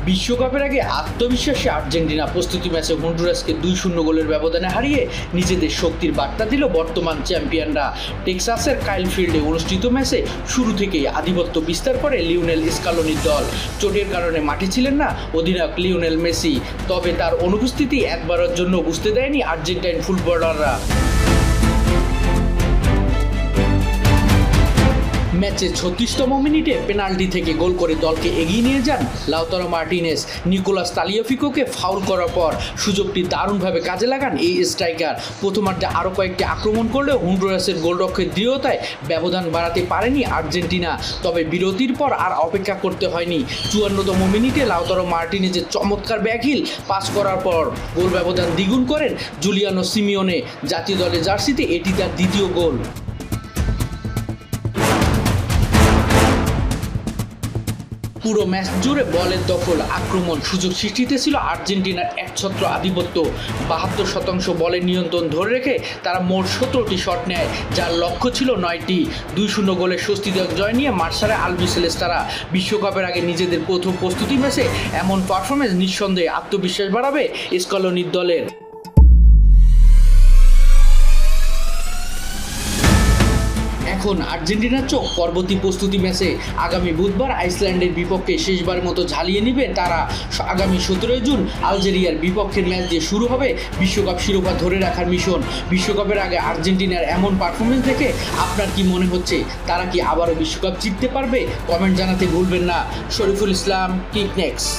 বিশ্বকাপের আগে আত্মবিশ্বাসী আর্জেন্টিনা প্রস্তুতি ম্যাচে হন্ডুরাসকে 2-0 গোলের ব্যবধানে হারিয়ে নিজেদের শক্তির বার্তা দিল বর্তমান চ্যাম্পিয়নরা। টেক্সাসের কাইল ফিল্ডে অনুষ্ঠিত ম্যাচে শুরু থেকেই আধিপত্য বিস্তার করে লিওনেল স্কালোনির দল। চোটের কারণে মাঠে ছিলেন না অধিনায়ক লিওনেল মেসি, তবে তার অনুপস্থিতি একবারের জন্য বুঝতে দেয়নি আর্জেন্টাইন ফুটবলাররা। ম্যাচে 36তম মিনিটে পেনাল্টি থেকে গোল করে দলকে এগিয়ে নিয়ে যান লাউতারো মার্টিনেজ। নিকোলাস তালিয়াফিকোকে ফাউল করার পর সুযোগটি দারুণভাবে কাজে লাগান এই স্ট্রাইকার। প্রথমার্ধে আরও কয়েকটি আক্রমণ করলেও হন্ডুরাসের গোলরক্ষকের দৃঢ়তায় ব্যবধান বাড়াতে পারেনি আর্জেন্টিনা। তবে বিরতির পর আর অপেক্ষা করতে হয়নি। 54তম মিনিটে লাউতারো মার্টিনেজের চমৎকার ব্যাকহিল পাস করার পর গোল ব্যবধান দ্বিগুণ করেন জুলিয়ানো সিমিওনে। জাতীয় দলের জার্সিতে এটি তার দ্বিতীয় গোল। পুরো ম্যাচ জুড়ে বলের দখল, আক্রমণ, সুযোগ সৃষ্টিতে ছিল আর্জেন্টিনার একছত্র আধিপত্য। 72% বলের নিয়ন্ত্রণ ধরে রেখে তারা মোট 17টি শট নেয়, যার লক্ষ্য ছিল 9টি। 2-0 গোলের স্বস্তিদায়ক জয় নিয়ে মাঠ ছাড়ে আলবিসেলেস্তারা। বিশ্বকাপের আগে নিজেদের প্রথম প্রস্তুতি ম্যাচে এমন পারফরমেন্স নিঃসন্দেহে আত্মবিশ্বাস বাড়াবে স্কালোনির দলের। এখন আর্জেন্টিনার চোখ পরবর্তী প্রস্তুতি ম্যাচে। আগামী বুধবার আইসল্যান্ডের বিপক্ষে শেষবারের মতো ঝালিয়ে নেবেন তারা। আগামী 17 জুন আলজেরিয়ার বিপক্ষের ম্যাচ দিয়ে শুরু হবে বিশ্বকাপ শিরোপা ধরে রাখার মিশন। বিশ্বকাপের আগে আর্জেন্টিনার এমন পারফরমেন্স দেখে আপনার কি মনে হচ্ছে? তারা কি আবারও বিশ্বকাপ জিততে পারবে? কমেন্ট জানাতে ভুলবেন না। Shariful Islam, kick next.